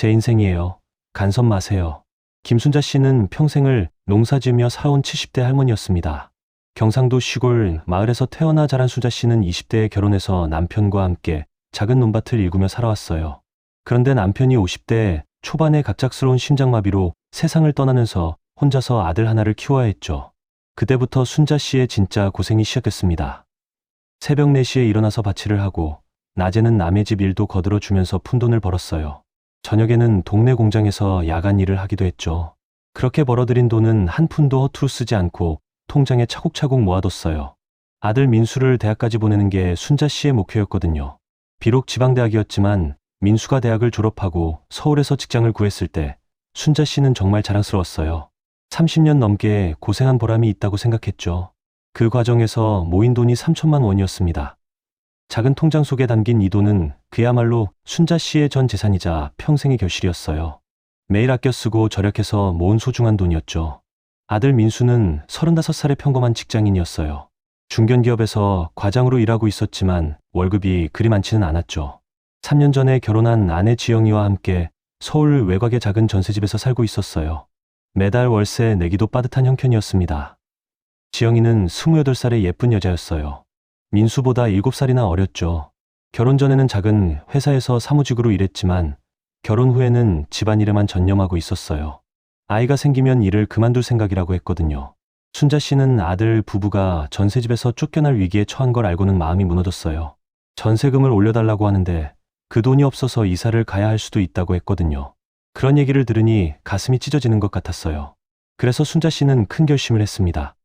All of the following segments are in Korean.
제 인생이에요. 간섭 마세요. 김순자 씨는 평생을 농사지으며 살아온 70대 할머니였습니다. 경상도 시골 마을에서 태어나 자란 순자 씨는 20대에 결혼해서 남편과 함께 작은 논밭을 일구며 살아왔어요. 그런데 남편이 50대 초반에 갑작스러운 심장마비로 세상을 떠나면서 혼자서 아들 하나를 키워야 했죠. 그때부터 순자 씨의 진짜 고생이 시작했습니다. 새벽 4시에 일어나서 밭일을 하고 낮에는 남의 집 일도 거들어주면서 푼돈을 벌었어요. 저녁에는 동네 공장에서 야간 일을 하기도 했죠. 그렇게 벌어들인 돈은 한 푼도 허투루 쓰지 않고 통장에 차곡차곡 모아뒀어요. 아들 민수를 대학까지 보내는 게 순자 씨의 목표였거든요. 비록 지방대학이었지만 민수가 대학을 졸업하고 서울에서 직장을 구했을 때 순자 씨는 정말 자랑스러웠어요. 30년 넘게 고생한 보람이 있다고 생각했죠. 그 과정에서 모인 돈이 3천만 원이었습니다. 작은 통장 속에 담긴 이 돈은 그야말로 순자 씨의 전 재산이자 평생의 결실이었어요. 매일 아껴 쓰고 절약해서 모은 소중한 돈이었죠. 아들 민수는 35살의 평범한 직장인이었어요. 중견기업에서 과장으로 일하고 있었지만 월급이 그리 많지는 않았죠. 3년 전에 결혼한 아내 지영이와 함께 서울 외곽의 작은 전세집에서 살고 있었어요. 매달 월세 내기도 빠듯한 형편이었습니다. 지영이는 28살의 예쁜 여자였어요. 민수보다 7살이나 어렸죠. 결혼 전에는 작은 회사에서 사무직으로 일했지만 결혼 후에는 집안일에만 전념하고 있었어요. 아이가 생기면 일을 그만둘 생각이라고 했거든요. 순자 씨는 아들 부부가 전세집에서 쫓겨날 위기에 처한 걸 알고는 마음이 무너졌어요. 전세금을 올려달라고 하는데 그 돈이 없어서 이사를 가야 할 수도 있다고 했거든요. 그런 얘기를 들으니 가슴이 찢어지는 것 같았어요. 그래서 순자 씨는 큰 결심을 했습니다.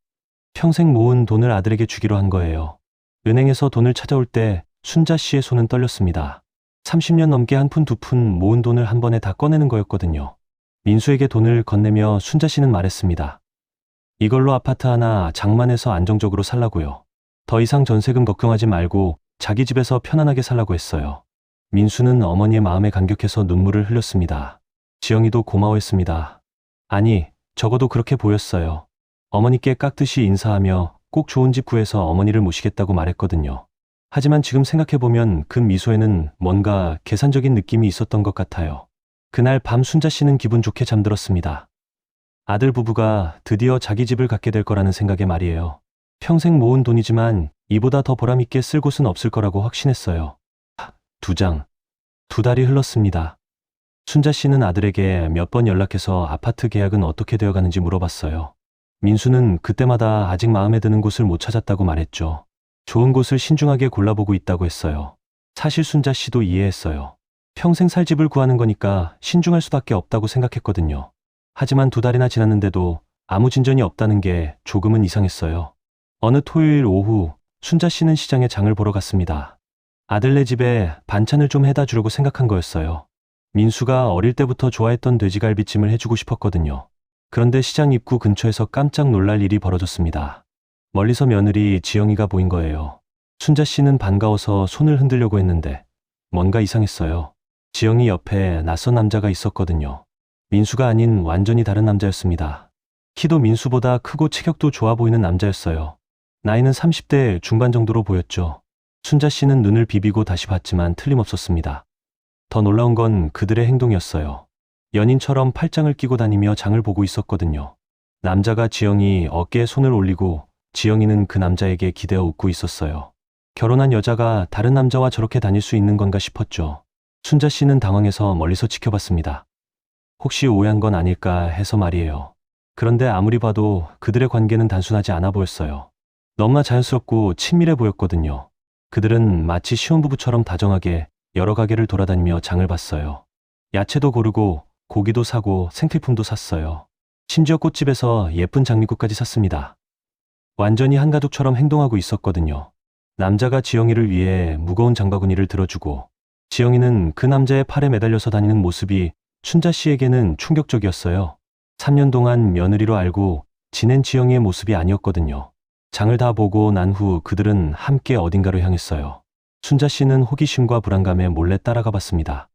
평생 모은 돈을 아들에게 주기로 한 거예요. 은행에서 돈을 찾아올 때 순자 씨의 손은 떨렸습니다. 30년 넘게 한 푼 두 푼 모은 돈을 한 번에 다 꺼내는 거였거든요. 민수에게 돈을 건네며 순자 씨는 말했습니다. 이걸로 아파트 하나 장만해서 안정적으로 살라고요. 더 이상 전세금 걱정하지 말고 자기 집에서 편안하게 살라고 했어요. 민수는 어머니의 마음에 감격해서 눈물을 흘렸습니다. 지영이도 고마워했습니다. 아니, 적어도 그렇게 보였어요. 어머니께 깍듯이 인사하며 꼭 좋은 집 구해서 어머니를 모시겠다고 말했거든요. 하지만 지금 생각해보면 그 미소에는 뭔가 계산적인 느낌이 있었던 것 같아요. 그날 밤 순자 씨는 기분 좋게 잠들었습니다. 아들 부부가 드디어 자기 집을 갖게 될 거라는 생각에 말이에요. 평생 모은 돈이지만 이보다 더 보람있게 쓸 곳은 없을 거라고 확신했어요. 2장. 2달이 흘렀습니다. 순자 씨는 아들에게 몇 번 연락해서 아파트 계약은 어떻게 되어가는지 물어봤어요. 민수는 그때마다 아직 마음에 드는 곳을 못 찾았다고 말했죠. 좋은 곳을 신중하게 골라보고 있다고 했어요. 사실 순자 씨도 이해했어요. 평생 살 집을 구하는 거니까 신중할 수밖에 없다고 생각했거든요. 하지만 2달이나 지났는데도 아무 진전이 없다는 게 조금은 이상했어요. 어느 토요일 오후 순자 씨는 시장에 장을 보러 갔습니다. 아들네 집에 반찬을 좀 해다 주려고 생각한 거였어요. 민수가 어릴 때부터 좋아했던 돼지갈비찜을 해주고 싶었거든요. 그런데 시장 입구 근처에서 깜짝 놀랄 일이 벌어졌습니다. 멀리서 며느리 지영이가 보인 거예요. 순자 씨는 반가워서 손을 흔들려고 했는데 뭔가 이상했어요. 지영이 옆에 낯선 남자가 있었거든요. 민수가 아닌 완전히 다른 남자였습니다. 키도 민수보다 크고 체격도 좋아 보이는 남자였어요. 나이는 30대 중반 정도로 보였죠. 순자 씨는 눈을 비비고 다시 봤지만 틀림없었습니다. 더 놀라운 건 그들의 행동이었어요. 연인처럼 팔짱을 끼고 다니며 장을 보고 있었거든요. 남자가 지영이 어깨에 손을 올리고 지영이는 그 남자에게 기대어 웃고 있었어요. 결혼한 여자가 다른 남자와 저렇게 다닐 수 있는 건가 싶었죠. 순자 씨는 당황해서 멀리서 지켜봤습니다. 혹시 오해한 건 아닐까 해서 말이에요. 그런데 아무리 봐도 그들의 관계는 단순하지 않아 보였어요. 너무나 자연스럽고 친밀해 보였거든요. 그들은 마치 시혼부부처럼 다정하게 여러 가게를 돌아다니며 장을 봤어요. 야채도 고르고 고기도 사고 생필품도 샀어요. 심지어 꽃집에서 예쁜 장미꽃까지 샀습니다. 완전히 한가족처럼 행동하고 있었거든요. 남자가 지영이를 위해 무거운 장바구니를 들어주고 지영이는 그 남자의 팔에 매달려서 다니는 모습이 순자 씨에게는 충격적이었어요. 3년 동안 며느리로 알고 지낸 지영이의 모습이 아니었거든요. 장을 다 보고 난 후 그들은 함께 어딘가로 향했어요. 순자 씨는 호기심과 불안감에 몰래 따라가 봤습니다.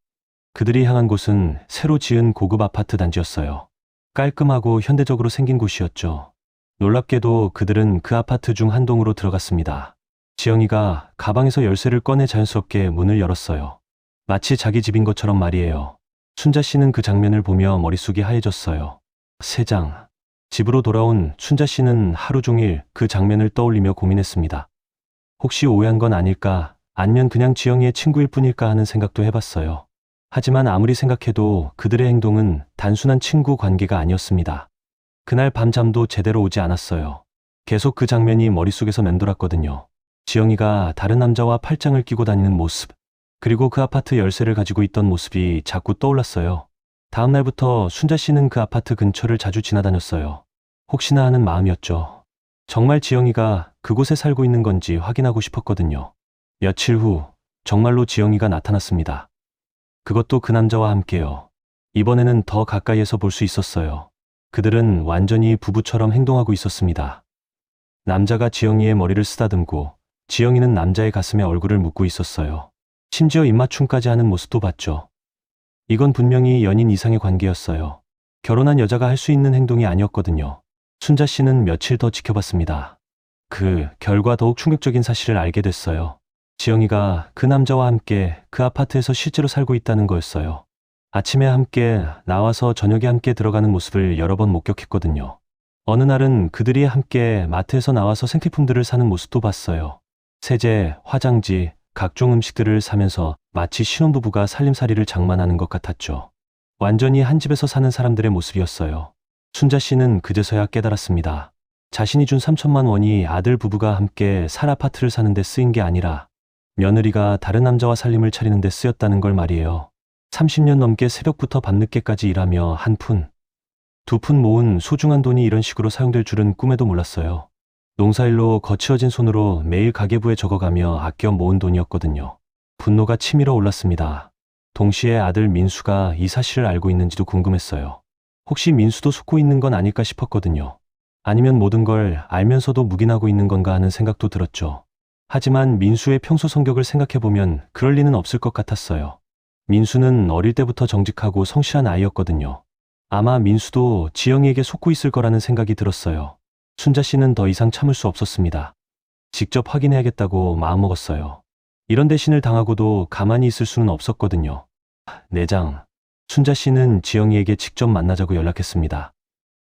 그들이 향한 곳은 새로 지은 고급 아파트 단지였어요. 깔끔하고 현대적으로 생긴 곳이었죠. 놀랍게도 그들은 그 아파트 중 한 동으로 들어갔습니다. 지영이가 가방에서 열쇠를 꺼내 자연스럽게 문을 열었어요. 마치 자기 집인 것처럼 말이에요. 순자 씨는 그 장면을 보며 머릿속이 하얘졌어요. 3장. 집으로 돌아온 순자 씨는 하루 종일 그 장면을 떠올리며 고민했습니다. 혹시 오해한 건 아닐까, 아니면 그냥 지영이의 친구일 뿐일까 하는 생각도 해봤어요. 하지만 아무리 생각해도 그들의 행동은 단순한 친구 관계가 아니었습니다. 그날 밤 잠도 제대로 오지 않았어요. 계속 그 장면이 머릿속에서 맴돌았거든요. 지영이가 다른 남자와 팔짱을 끼고 다니는 모습, 그리고 그 아파트 열쇠를 가지고 있던 모습이 자꾸 떠올랐어요. 다음 날부터 순자 씨는 그 아파트 근처를 자주 지나다녔어요. 혹시나 하는 마음이었죠. 정말 지영이가 그곳에 살고 있는 건지 확인하고 싶었거든요. 며칠 후 정말로 지영이가 나타났습니다. 그것도 그 남자와 함께요. 이번에는 더 가까이에서 볼 수 있었어요. 그들은 완전히 부부처럼 행동하고 있었습니다. 남자가 지영이의 머리를 쓰다듬고 지영이는 남자의 가슴에 얼굴을 묻고 있었어요. 심지어 입맞춤까지 하는 모습도 봤죠. 이건 분명히 연인 이상의 관계였어요. 결혼한 여자가 할 수 있는 행동이 아니었거든요. 순자 씨는 며칠 더 지켜봤습니다. 그 결과 더욱 충격적인 사실을 알게 됐어요. 지영이가 그 남자와 함께 그 아파트에서 실제로 살고 있다는 거였어요. 아침에 함께 나와서 저녁에 함께 들어가는 모습을 여러 번 목격했거든요. 어느 날은 그들이 함께 마트에서 나와서 생필품들을 사는 모습도 봤어요. 세제, 화장지, 각종 음식들을 사면서 마치 신혼부부가 살림살이를 장만하는 것 같았죠. 완전히 한 집에서 사는 사람들의 모습이었어요. 순자 씨는 그제서야 깨달았습니다. 자신이 준 3천만 원이 아들 부부가 함께 살 아파트를 사는 데 쓰인 게 아니라 며느리가 다른 남자와 살림을 차리는 데 쓰였다는 걸 말이에요. 30년 넘게 새벽부터 밤늦게까지 일하며 한 푼, 두 푼 모은 소중한 돈이 이런 식으로 사용될 줄은 꿈에도 몰랐어요. 농사일로 거칠어진 손으로 매일 가계부에 적어가며 아껴 모은 돈이었거든요. 분노가 치밀어 올랐습니다. 동시에 아들 민수가 이 사실을 알고 있는지도 궁금했어요. 혹시 민수도 속고 있는 건 아닐까 싶었거든요. 아니면 모든 걸 알면서도 묵인하고 있는 건가 하는 생각도 들었죠. 하지만 민수의 평소 성격을 생각해보면 그럴 리는 없을 것 같았어요. 민수는 어릴 때부터 정직하고 성실한 아이였거든요. 아마 민수도 지영이에게 속고 있을 거라는 생각이 들었어요. 순자 씨는 더 이상 참을 수 없었습니다. 직접 확인해야겠다고 마음먹었어요. 이런 대신을 당하고도 가만히 있을 수는 없었거든요. 4장. 순자 씨는 지영이에게 직접 만나자고 연락했습니다.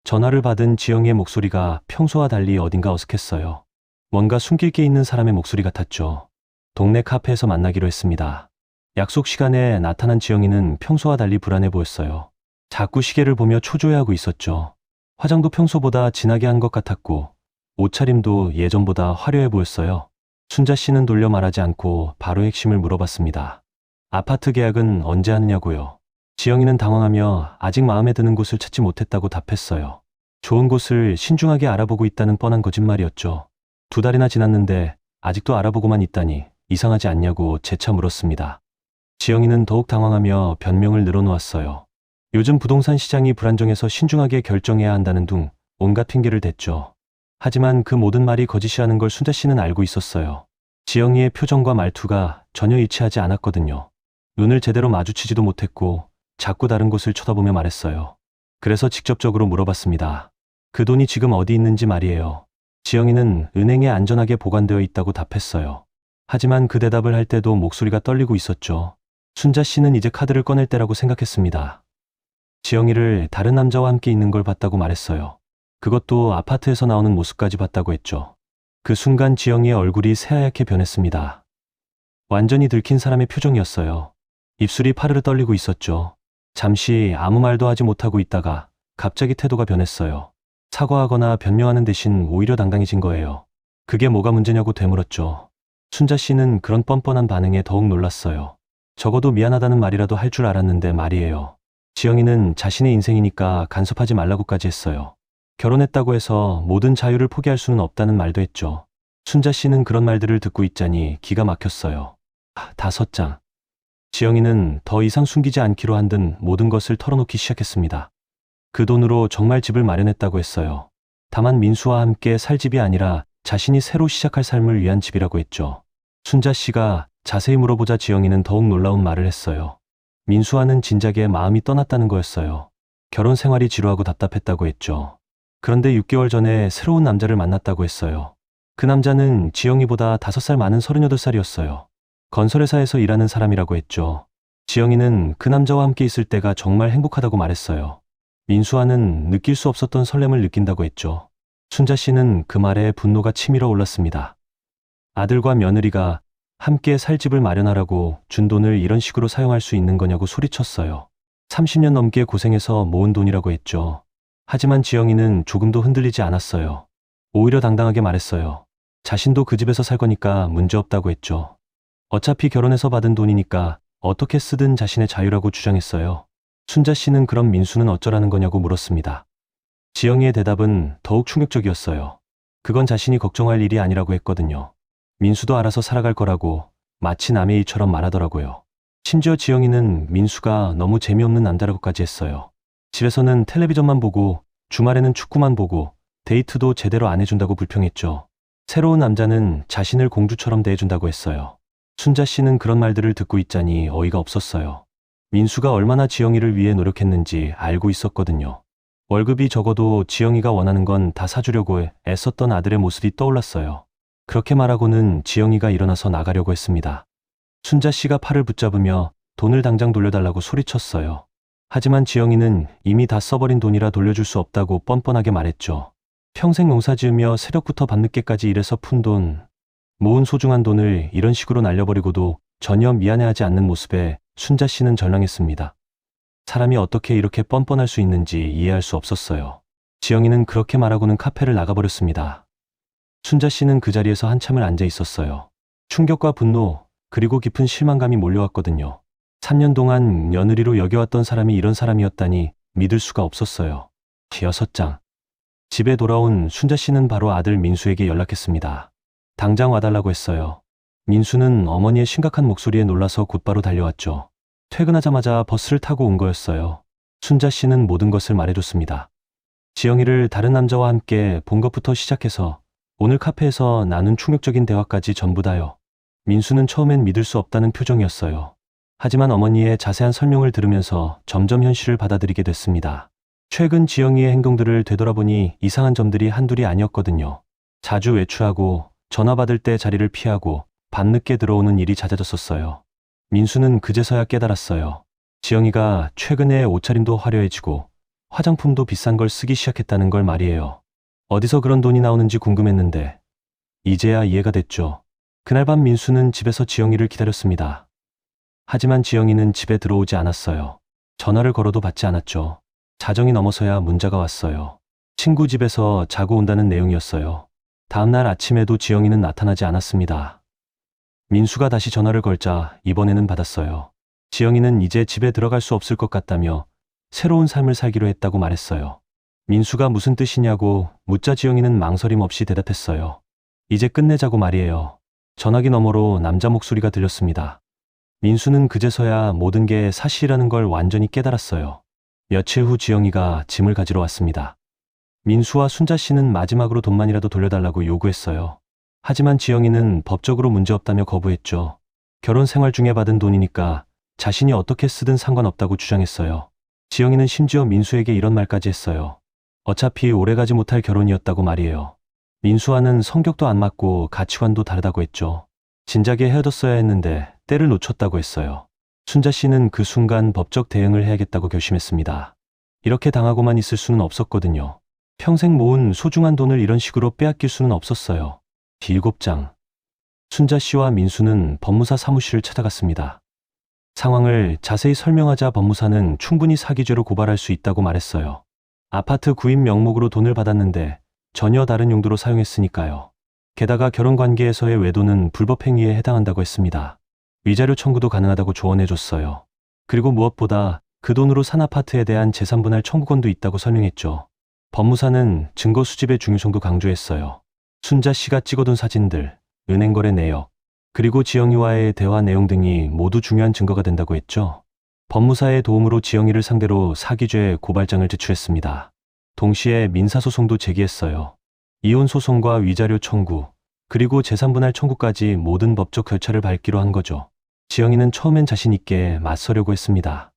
전화를 받은 지영이의 목소리가 평소와 달리 어딘가 어색했어요. 뭔가 숨길 게 있는 사람의 목소리 같았죠. 동네 카페에서 만나기로 했습니다. 약속 시간에 나타난 지영이는 평소와 달리 불안해 보였어요. 자꾸 시계를 보며 초조해하고 있었죠. 화장도 평소보다 진하게 한 것 같았고 옷차림도 예전보다 화려해 보였어요. 순자 씨는 돌려 말하지 않고 바로 핵심을 물어봤습니다. 아파트 계약은 언제 하느냐고요. 지영이는 당황하며 아직 마음에 드는 곳을 찾지 못했다고 답했어요. 좋은 곳을 신중하게 알아보고 있다는 뻔한 거짓말이었죠. 2달이나 지났는데 아직도 알아보고만 있다니 이상하지 않냐고 재차 물었습니다. 지영이는 더욱 당황하며 변명을 늘어놓았어요. 요즘 부동산 시장이 불안정해서 신중하게 결정해야 한다는 둥 온갖 핑계를 댔죠. 하지만 그 모든 말이 거짓이라는 걸 순자 씨는 알고 있었어요. 지영이의 표정과 말투가 전혀 일치하지 않았거든요. 눈을 제대로 마주치지도 못했고 자꾸 다른 곳을 쳐다보며 말했어요. 그래서 직접적으로 물어봤습니다. 그 돈이 지금 어디 있는지 말이에요. 지영이는 은행에 안전하게 보관되어 있다고 답했어요. 하지만 그 대답을 할 때도 목소리가 떨리고 있었죠. 순자 씨는 이제 카드를 꺼낼 때라고 생각했습니다. 지영이를 다른 남자와 함께 있는 걸 봤다고 말했어요. 그것도 아파트에서 나오는 모습까지 봤다고 했죠. 그 순간 지영이의 얼굴이 새하얗게 변했습니다. 완전히 들킨 사람의 표정이었어요. 입술이 파르르 떨리고 있었죠. 잠시 아무 말도 하지 못하고 있다가 갑자기 태도가 변했어요. 사과하거나 변명하는 대신 오히려 당당해진 거예요. 그게 뭐가 문제냐고 되물었죠. 순자 씨는 그런 뻔뻔한 반응에 더욱 놀랐어요. 적어도 미안하다는 말이라도 할 줄 알았는데 말이에요. 지영이는 자신의 인생이니까 간섭하지 말라고까지 했어요. 결혼했다고 해서 모든 자유를 포기할 수는 없다는 말도 했죠. 순자 씨는 그런 말들을 듣고 있자니 기가 막혔어요. 5장. 지영이는 더 이상 숨기지 않기로 한 듯 모든 것을 털어놓기 시작했습니다. 그 돈으로 정말 집을 마련했다고 했어요. 다만 민수와 함께 살 집이 아니라 자신이 새로 시작할 삶을 위한 집이라고 했죠. 순자 씨가 자세히 물어보자 지영이는 더욱 놀라운 말을 했어요. 민수와는 진작에 마음이 떠났다는 거였어요. 결혼 생활이 지루하고 답답했다고 했죠. 그런데 6개월 전에 새로운 남자를 만났다고 했어요. 그 남자는 지영이보다 5살 많은 38살이었어요. 건설회사에서 일하는 사람이라고 했죠. 지영이는 그 남자와 함께 있을 때가 정말 행복하다고 말했어요. 민수와는 느낄 수 없었던 설렘을 느낀다고 했죠. 순자 씨는 그 말에 분노가 치밀어 올랐습니다. 아들과 며느리가 함께 살 집을 마련하라고 준 돈을 이런 식으로 사용할 수 있는 거냐고 소리쳤어요. 30년 넘게 고생해서 모은 돈이라고 했죠. 하지만 지영이는 조금도 흔들리지 않았어요. 오히려 당당하게 말했어요. 자신도 그 집에서 살 거니까 문제없다고 했죠. 어차피 결혼해서 받은 돈이니까 어떻게 쓰든 자신의 자유라고 주장했어요. 순자 씨는 그럼 민수는 어쩌라는 거냐고 물었습니다. 지영이의 대답은 더욱 충격적이었어요. 그건 자신이 걱정할 일이 아니라고 했거든요. 민수도 알아서 살아갈 거라고 마치 남의 일처럼 말하더라고요. 심지어 지영이는 민수가 너무 재미없는 남자라고까지 했어요. 집에서는 텔레비전만 보고 주말에는 축구만 보고 데이트도 제대로 안 해준다고 불평했죠. 새로운 남자는 자신을 공주처럼 대해준다고 했어요. 순자 씨는 그런 말들을 듣고 있자니 어이가 없었어요. 민수가 얼마나 지영이를 위해 노력했는지 알고 있었거든요. 월급이 적어도 지영이가 원하는 건 다 사주려고 애썼던 아들의 모습이 떠올랐어요. 그렇게 말하고는 지영이가 일어나서 나가려고 했습니다. 순자 씨가 팔을 붙잡으며 돈을 당장 돌려달라고 소리쳤어요. 하지만 지영이는 이미 다 써버린 돈이라 돌려줄 수 없다고 뻔뻔하게 말했죠. 평생 농사지으며 새벽부터 밤늦게까지 일해서 푼 돈, 모은 소중한 돈을 이런 식으로 날려버리고도 전혀 미안해하지 않는 모습에 순자 씨는 절망했습니다. 사람이 어떻게 이렇게 뻔뻔할 수 있는지 이해할 수 없었어요. 지영이는 그렇게 말하고는 카페를 나가버렸습니다. 순자 씨는 그 자리에서 한참을 앉아 있었어요. 충격과 분노, 그리고 깊은 실망감이 몰려왔거든요. 3년 동안 며느리로 여겨왔던 사람이 이런 사람이었다니 믿을 수가 없었어요. 6장. 집에 돌아온 순자 씨는 바로 아들 민수에게 연락했습니다. 당장 와달라고 했어요. 민수는 어머니의 심각한 목소리에 놀라서 곧바로 달려왔죠. 퇴근하자마자 버스를 타고 온 거였어요. 순자 씨는 모든 것을 말해줬습니다. 지영이를 다른 남자와 함께 본 것부터 시작해서 오늘 카페에서 나눈 충격적인 대화까지 전부 다요. 민수는 처음엔 믿을 수 없다는 표정이었어요. 하지만 어머니의 자세한 설명을 들으면서 점점 현실을 받아들이게 됐습니다. 최근 지영이의 행동들을 되돌아보니 이상한 점들이 한둘이 아니었거든요. 자주 외출하고 전화 받을 때 자리를 피하고 밤늦게 들어오는 일이 잦아졌었어요. 민수는 그제서야 깨달았어요. 지영이가 최근에 옷차림도 화려해지고 화장품도 비싼 걸 쓰기 시작했다는 걸 말이에요. 어디서 그런 돈이 나오는지 궁금했는데 이제야 이해가 됐죠. 그날 밤 민수는 집에서 지영이를 기다렸습니다. 하지만 지영이는 집에 들어오지 않았어요. 전화를 걸어도 받지 않았죠. 자정이 넘어서야 문자가 왔어요. 친구 집에서 자고 온다는 내용이었어요. 다음날 아침에도 지영이는 나타나지 않았습니다. 민수가 다시 전화를 걸자 이번에는 받았어요. 지영이는 이제 집에 들어갈 수 없을 것 같다며 새로운 삶을 살기로 했다고 말했어요. 민수가 무슨 뜻이냐고 묻자 지영이는 망설임 없이 대답했어요. 이제 끝내자고 말이에요. 전화기 너머로 남자 목소리가 들렸습니다. 민수는 그제서야 모든 게 사실이라는 걸 완전히 깨달았어요. 며칠 후 지영이가 짐을 가지러 왔습니다. 민수와 순자 씨는 마지막으로 돈만이라도 돌려달라고 요구했어요. 하지만 지영이는 법적으로 문제없다며 거부했죠. 결혼 생활 중에 받은 돈이니까 자신이 어떻게 쓰든 상관없다고 주장했어요. 지영이는 심지어 민수에게 이런 말까지 했어요. 어차피 오래가지 못할 결혼이었다고 말이에요. 민수와는 성격도 안 맞고 가치관도 다르다고 했죠. 진작에 헤어졌어야 했는데 때를 놓쳤다고 했어요. 순자 씨는 그 순간 법적 대응을 해야겠다고 결심했습니다. 이렇게 당하고만 있을 수는 없었거든요. 평생 모은 소중한 돈을 이런 식으로 빼앗길 수는 없었어요. 7장. 순자 씨와 민수는 법무사 사무실을 찾아갔습니다. 상황을 자세히 설명하자 법무사는 충분히 사기죄로 고발할 수 있다고 말했어요. 아파트 구입 명목으로 돈을 받았는데 전혀 다른 용도로 사용했으니까요. 게다가 결혼관계에서의 외도는 불법행위에 해당한다고 했습니다. 위자료 청구도 가능하다고 조언해줬어요. 그리고 무엇보다 그 돈으로 산 아파트에 대한 재산분할 청구권도 있다고 설명했죠. 법무사는 증거 수집의 중요성도 강조했어요. 순자 씨가 찍어둔 사진들, 은행거래 내역, 그리고 지영이와의 대화 내용 등이 모두 중요한 증거가 된다고 했죠. 법무사의 도움으로 지영이를 상대로 사기죄 고발장을 제출했습니다. 동시에 민사소송도 제기했어요. 이혼 소송과 위자료 청구, 그리고 재산분할 청구까지 모든 법적 절차를 밟기로 한 거죠. 지영이는 처음엔 자신 있게 맞서려고 했습니다.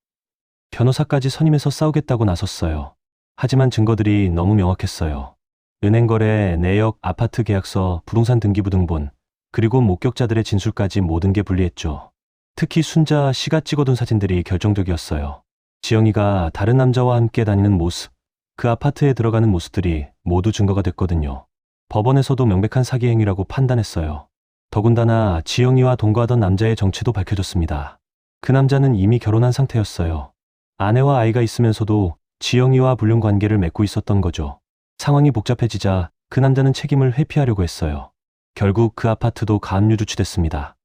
변호사까지 선임해서 싸우겠다고 나섰어요. 하지만 증거들이 너무 명확했어요. 은행거래, 내역, 아파트 계약서, 부동산 등기부 등본, 그리고 목격자들의 진술까지 모든 게 불리했죠. 특히 순자 씨가 찍어둔 사진들이 결정적이었어요. 지영이가 다른 남자와 함께 다니는 모습, 그 아파트에 들어가는 모습들이 모두 증거가 됐거든요. 법원에서도 명백한 사기 행위라고 판단했어요. 더군다나 지영이와 동거하던 남자의 정체도 밝혀졌습니다. 그 남자는 이미 결혼한 상태였어요. 아내와 아이가 있으면서도 지영이와 불륜 관계를 맺고 있었던 거죠. 상황이 복잡해지자 그 남자는 책임을 회피하려고 했어요. 결국 그 아파트도 가압류 조치됐습니다.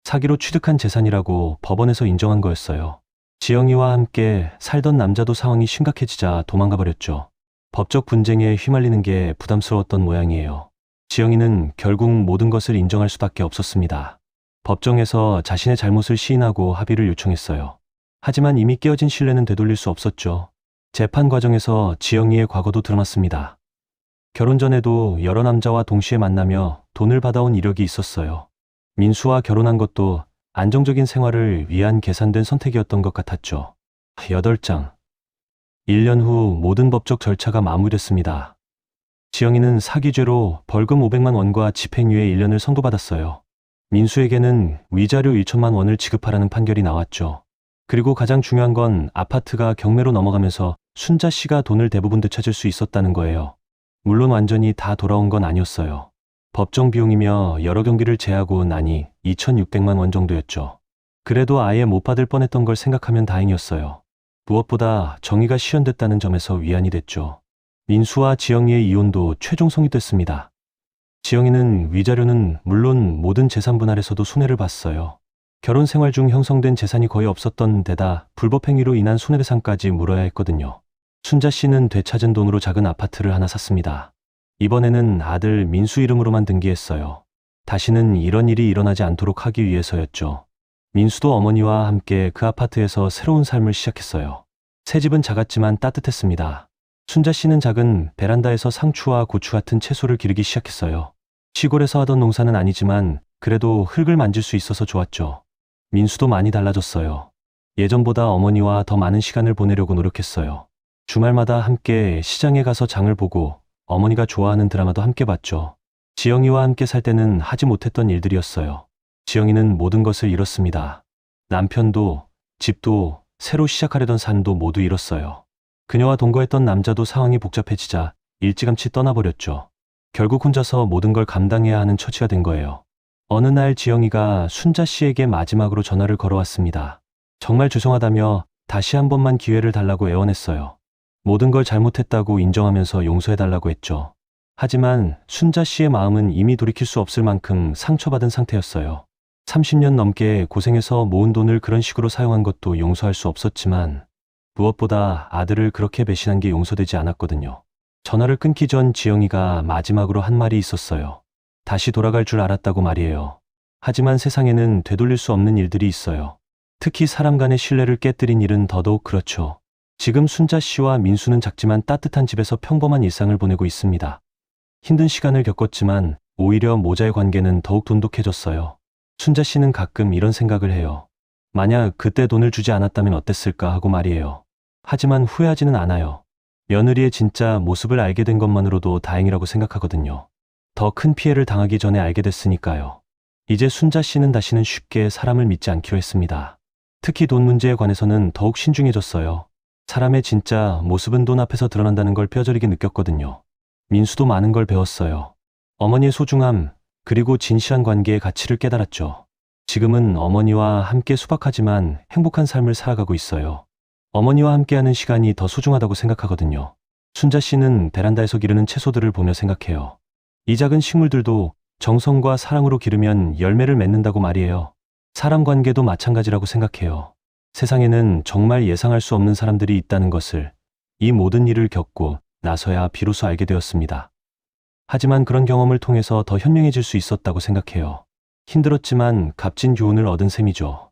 사기로 취득한 재산이라고 법원에서 인정한 거였어요. 지영이와 함께 살던 남자도 상황이 심각해지자 도망가 버렸죠. 법적 분쟁에 휘말리는 게 부담스러웠던 모양이에요. 지영이는 결국 모든 것을 인정할 수밖에 없었습니다. 법정에서 자신의 잘못을 시인하고 합의를 요청했어요. 하지만 이미 깨어진 신뢰는 되돌릴 수 없었죠. 재판 과정에서 지영이의 과거도 드러났습니다. 결혼 전에도 여러 남자와 동시에 만나며 돈을 받아온 이력이 있었어요. 민수와 결혼한 것도 안정적인 생활을 위한 계산된 선택이었던 것 같았죠. 8장. 1년 후 모든 법적 절차가 마무리됐습니다. 지영이는 사기죄로 벌금 500만 원과 집행유예 1년을 선고받았어요. 민수에게는 위자료 1천만 원을 지급하라는 판결이 나왔죠. 그리고 가장 중요한 건 아파트가 경매로 넘어가면서 순자 씨가 돈을 대부분 되찾을 수 있었다는 거예요. 물론 완전히 다 돌아온 건 아니었어요. 법정 비용이며 여러 경기를 제하고 나니 2,600만 원 정도였죠. 그래도 아예 못 받을 뻔했던 걸 생각하면 다행이었어요. 무엇보다 정의가 실현됐다는 점에서 위안이 됐죠. 민수와 지영이의 이혼도 최종 성립됐습니다. 지영이는 위자료는 물론 모든 재산 분할에서도 손해를 봤어요. 결혼 생활 중 형성된 재산이 거의 없었던 데다 불법 행위로 인한 손해배상까지 물어야 했거든요. 순자 씨는 되찾은 돈으로 작은 아파트를 하나 샀습니다. 이번에는 아들 민수 이름으로만 등기했어요. 다시는 이런 일이 일어나지 않도록 하기 위해서였죠. 민수도 어머니와 함께 그 아파트에서 새로운 삶을 시작했어요. 새 집은 작았지만 따뜻했습니다. 순자 씨는 작은 베란다에서 상추와 고추 같은 채소를 기르기 시작했어요. 시골에서 하던 농사는 아니지만 그래도 흙을 만질 수 있어서 좋았죠. 민수도 많이 달라졌어요. 예전보다 어머니와 더 많은 시간을 보내려고 노력했어요. 주말마다 함께 시장에 가서 장을 보고 어머니가 좋아하는 드라마도 함께 봤죠. 지영이와 함께 살 때는 하지 못했던 일들이었어요. 지영이는 모든 것을 잃었습니다. 남편도, 집도, 새로 시작하려던 삶도 모두 잃었어요. 그녀와 동거했던 남자도 상황이 복잡해지자 일찌감치 떠나버렸죠. 결국 혼자서 모든 걸 감당해야 하는 처지가 된 거예요. 어느 날 지영이가 순자 씨에게 마지막으로 전화를 걸어왔습니다. 정말 죄송하다며 다시 한 번만 기회를 달라고 애원했어요. 모든 걸 잘못했다고 인정하면서 용서해달라고 했죠. 하지만 순자 씨의 마음은 이미 돌이킬 수 없을 만큼 상처받은 상태였어요. 30년 넘게 고생해서 모은 돈을 그런 식으로 사용한 것도 용서할 수 없었지만 무엇보다 아들을 그렇게 배신한 게 용서되지 않았거든요. 전화를 끊기 전 지영이가 마지막으로 한 말이 있었어요. 다시 돌아갈 줄 알았다고 말이에요. 하지만 세상에는 되돌릴 수 없는 일들이 있어요. 특히 사람 간의 신뢰를 깨뜨린 일은 더더욱 그렇죠. 지금 순자 씨와 민수는 작지만 따뜻한 집에서 평범한 일상을 보내고 있습니다. 힘든 시간을 겪었지만 오히려 모자의 관계는 더욱 돈독해졌어요. 순자 씨는 가끔 이런 생각을 해요. 만약 그때 돈을 주지 않았다면 어땠을까 하고 말이에요. 하지만 후회하지는 않아요. 며느리의 진짜 모습을 알게 된 것만으로도 다행이라고 생각하거든요. 더 큰 피해를 당하기 전에 알게 됐으니까요. 이제 순자 씨는 다시는 쉽게 사람을 믿지 않기로 했습니다. 특히 돈 문제에 관해서는 더욱 신중해졌어요. 사람의 진짜 모습은 돈 앞에서 드러난다는 걸 뼈저리게 느꼈거든요. 민수도 많은 걸 배웠어요. 어머니의 소중함, 그리고 진실한 관계의 가치를 깨달았죠. 지금은 어머니와 함께 소박하지만 행복한 삶을 살아가고 있어요. 어머니와 함께하는 시간이 더 소중하다고 생각하거든요. 순자 씨는 베란다에서 기르는 채소들을 보며 생각해요. 이 작은 식물들도 정성과 사랑으로 기르면 열매를 맺는다고 말이에요. 사람 관계도 마찬가지라고 생각해요. 세상에는 정말 예상할 수 없는 사람들이 있다는 것을 이 모든 일을 겪고 나서야 비로소 알게 되었습니다. 하지만 그런 경험을 통해서 더 현명해질 수 있었다고 생각해요. 힘들었지만 값진 교훈을 얻은 셈이죠.